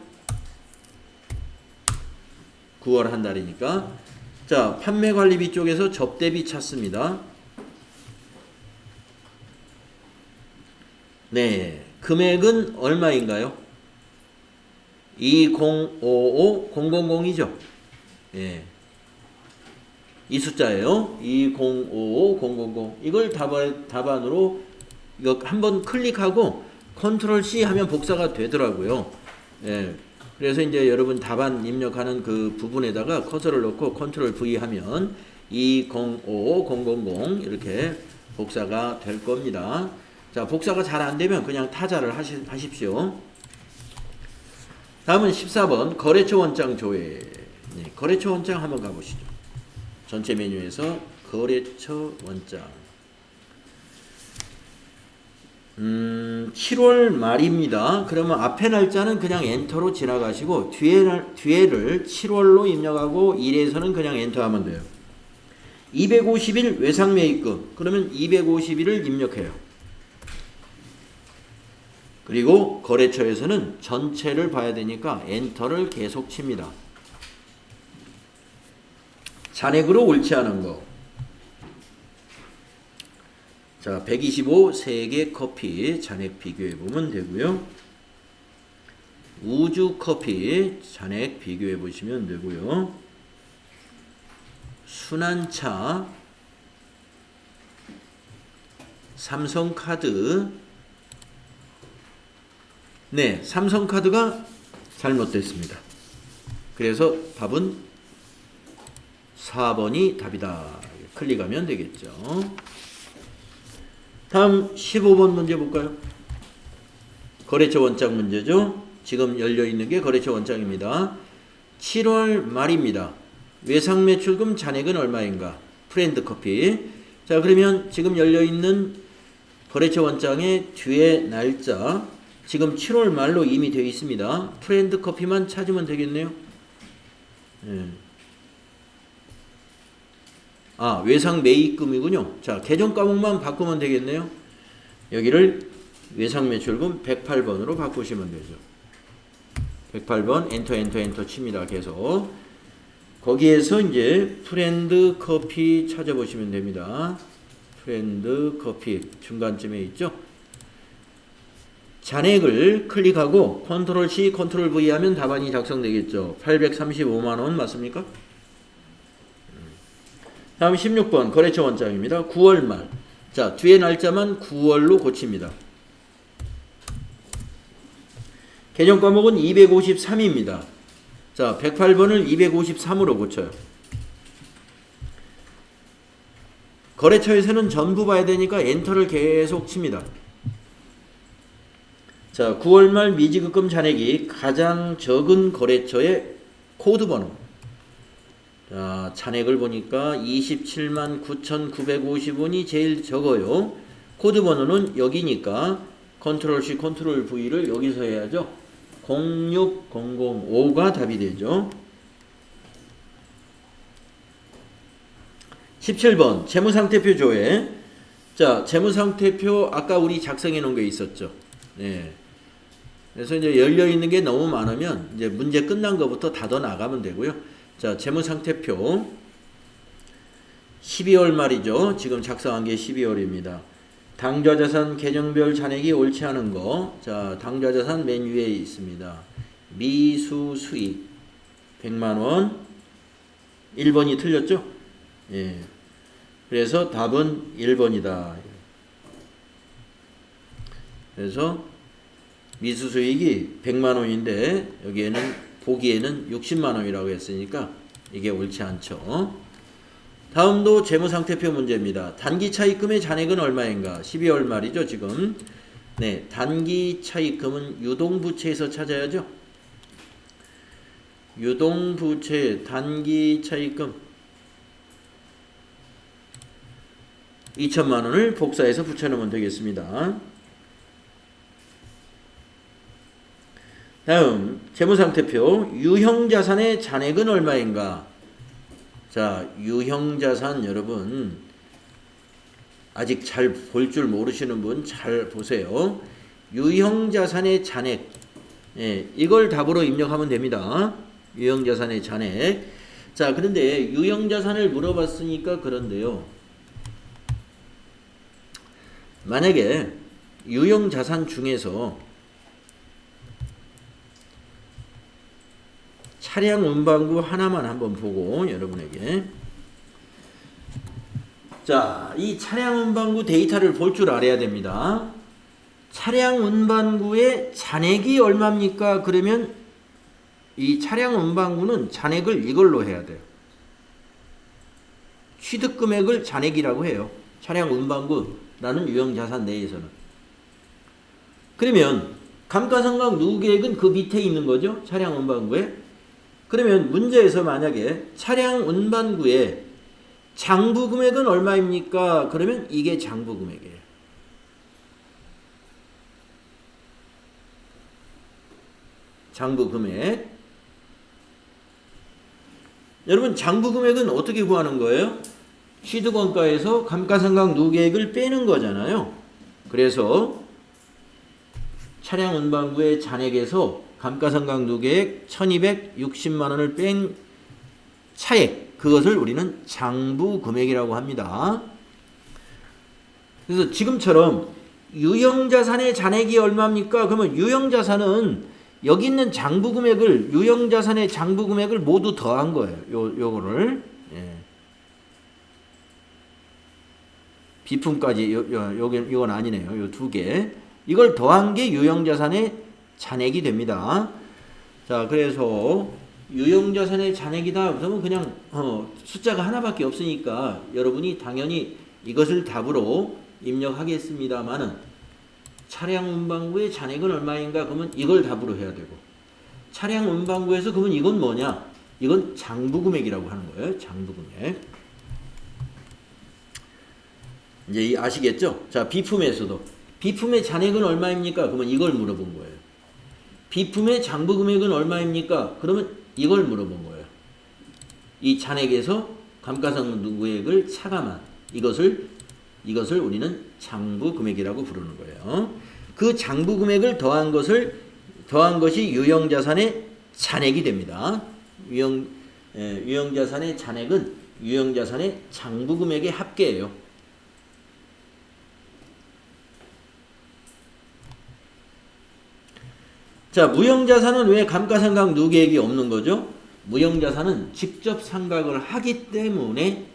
9월 한 달이니까. 자, 판매관리비 쪽에서 접대비 찾습니다. 네, 금액은 얼마인가요? 2055000이죠. 예. 이 숫자예요. 2055000. 이걸 답안으로 이거 한번 클릭하고 컨트롤 C 하면 복사가 되더라고요. 예. 그래서 이제 여러분 답안 입력하는 그 부분에다가 커서를 놓고 컨트롤 V 하면 2055000 이렇게 복사가 될 겁니다. 자, 복사가 잘 안 되면 그냥 타자를 하십시오. 다음은 14번 거래처 원장 조회. 네, 거래처 원장 한번 가보시죠. 전체 메뉴에서 거래처 원장. 7월 말입니다. 그러면 앞에 날짜는 그냥 엔터로 지나가시고 뒤에를 7월로 입력하고 1에서는 그냥 엔터하면 돼요. 250일 외상매입금. 그러면 250일을 입력해요. 그리고 거래처에서는 전체를 봐야 되니까 엔터를 계속 칩니다. 잔액으로 옳지 않은 거. 자, 125 세계 커피 잔액 비교해 보면 되고요. 우주 커피 잔액 비교해 보시면 되고요. 순환차, 삼성카드. 네, 삼성카드가 잘못됐습니다. 그래서 답은 4번이 답이다. 클릭하면 되겠죠. 다음 15번 문제 볼까요? 거래처 원장 문제죠. 지금 열려있는 게 거래처 원장입니다. 7월 말입니다. 외상매출금 잔액은 얼마인가? 프렌드커피. 자, 그러면 지금 열려있는 거래처 원장의 뒤에 날짜, 지금 7월 말로 이미 되어 있습니다. 프렌드커피만 찾으면 되겠네요. 네. 아, 외상매입금이군요. 자, 계정 과목만 바꾸면 되겠네요. 여기를 외상매출금 108번으로 바꾸시면 되죠. 108번 엔터 칩니다. 계속. 거기에서 이제 프렌드 커피 찾아보시면 됩니다. 프렌드 커피 중간쯤에 있죠. 잔액을 클릭하고 컨트롤 C, 컨트롤 V 하면 답안이 작성되겠죠. 835만 원 맞습니까? 다음 16번 거래처 원장입니다. 9월 말. 자, 뒤에 날짜만 9월로 고칩니다. 계정 과목은 253입니다. 자, 108번을 253으로 고쳐요. 거래처에서는 전부 봐야 되니까 엔터를 계속 칩니다. 자, 9월 말 미지급금 잔액이 가장 적은 거래처의 코드 번호. 자, 잔액을 보니까 27만 9,950원이 제일 적어요. 코드 번호는 여기니까 컨트롤 C, 컨트롤 V를 여기서 해야죠. 06005가 답이 되죠. 17번 재무상태표 조회. 자, 재무상태표 아까 우리 작성해 놓은 게 있었죠. 네. 그래서 이제 열려 있는 게 너무 많으면 이제 문제 끝난 것부터 닫아 나가면 되고요. 자, 재무상태표 12월 말이죠. 지금 작성한 게 12월입니다. 당좌자산 계정별 잔액이 옳지 않은 거. 자, 당좌자산 맨 위에 있습니다. 미수 수익 100만원. 1번이 틀렸죠? 예. 그래서 답은 1번이다. 그래서 미수 수익이 100만원인데 여기에는 보기에는 60만원이라고 했으니까 이게 옳지 않죠. 다음도 재무상태표 문제입니다. 단기차입금의 잔액은 얼마인가? 12월 말이죠, 지금. 네, 단기차입금은 유동부채에서 찾아야죠. 유동부채 단기차입금 2천만원을 복사해서 붙여놓으면 되겠습니다. 다음 재무상태표 유형자산의 잔액은 얼마인가? 자, 유형자산 여러분 아직 잘 볼 줄 모르시는 분 잘 보세요. 유형자산의 잔액, 예, 이걸 답으로 입력하면 됩니다. 유형자산의 잔액. 자, 그런데 유형자산을 물어봤으니까 그런데요. 만약에 유형자산 중에서 차량 운반구 하나만 한번 보고 여러분에게, 자, 이 차량 운반구 데이터를 볼 줄 알아야 됩니다. 차량 운반구의 잔액이 얼마입니까? 그러면 이 차량 운반구는 잔액을 이걸로 해야 돼요. 취득금액을 잔액이라고 해요. 차량 운반구라는 유형자산 내에서는. 그러면 감가상각 누계액은 그 밑에 있는 거죠. 차량 운반구에. 그러면 문제에서 만약에 차량 운반구에 장부 금액은 얼마입니까? 그러면 이게 장부 금액이에요. 장부 금액. 여러분, 장부 금액은 어떻게 구하는 거예요? 취득원가에서 감가상각 누계액을 빼는 거잖아요. 그래서 차량 운반구의 잔액에서 감가상각 누계액 1260만원을 뺀 차액, 그것을 우리는 장부 금액이라고 합니다. 그래서 지금처럼 유형자산의 잔액이 얼마입니까? 그러면 유형자산은 여기 있는 장부 금액을, 유형자산의 장부 금액을 모두 더한 거예요. 요거를. 예. 비품까지 이건 아니네요. 요 두 개. 이걸 더한 게 유형자산의 잔액이 됩니다. 자, 그래서 유형자산의 잔액이다 그러면 그냥 숫자가 하나밖에 없으니까 여러분이 당연히 이것을 답으로 입력하겠습니다만은, 차량 운반구의 잔액은 얼마인가? 그러면 이걸 답으로 해야 되고, 차량 운반구에서 그러면 이건 뭐냐? 이건 장부금액이라고 하는 거예요. 장부금액. 이제 아시겠죠? 자, 비품에서도 비품의 잔액은 얼마입니까? 그러면 이걸 물어본 거예요. 비품의 장부금액은 얼마입니까? 그러면 이걸 물어본 거예요. 이 잔액에서 감가상각 누계액을 차감한 이것을 우리는 장부금액이라고 부르는 거예요. 그 장부금액을 더한 것이 유형자산의 잔액이 됩니다. 유형자산의 잔액은 유형자산의 장부금액의 합계예요. 자, 무형자산은 왜 감가상각 누계액이 없는 거죠? 무형자산은 직접 상각을 하기 때문에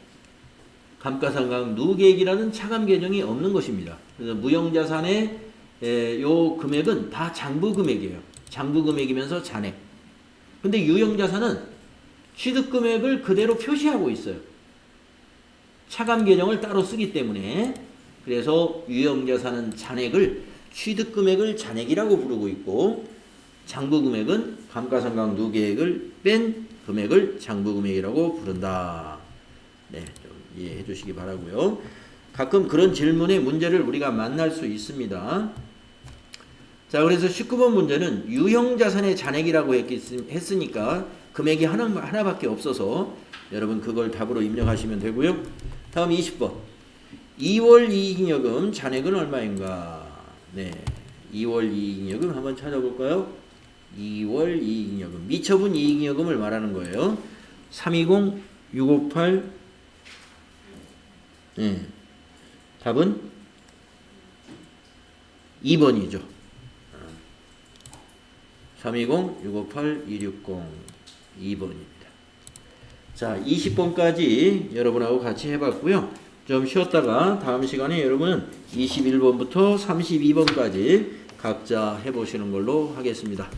감가상각 누계액이라는 차감 계정이 없는 것입니다. 그래서 무형자산의 요 금액은 다 장부금액이에요. 장부금액이면서 잔액. 근데 유형자산은 취득금액을 그대로 표시하고 있어요. 차감 계정을 따로 쓰기 때문에. 그래서 유형자산은 잔액을 취득금액을 잔액이라고 부르고 있고, 장부금액은 감가상각 누계액을 뺀 금액을 장부금액이라고 부른다. 네, 좀 이해해 주시기 바라고요. 가끔 그런 질문의 문제를 우리가 만날 수 있습니다. 자, 그래서 19번 문제는 유형자산의 잔액이라고 했으니까 금액이 하나밖에 없어서 여러분 그걸 답으로 입력하시면 되고요. 다음 20번. 2월 이익잉여금 잔액은 얼마인가? 네, 2월 이익잉여금 한번 찾아볼까요? 2월 이익잉여금, 미처분 이익잉여금을 말하는 거예요. 320, 658. 네, 답은 2번이죠. 320, 658, 260, 2번입니다. 자, 20번까지 여러분하고 같이 해봤고요. 좀 쉬었다가 다음 시간에 여러분은 21번부터 32번까지 각자 해보시는 걸로 하겠습니다.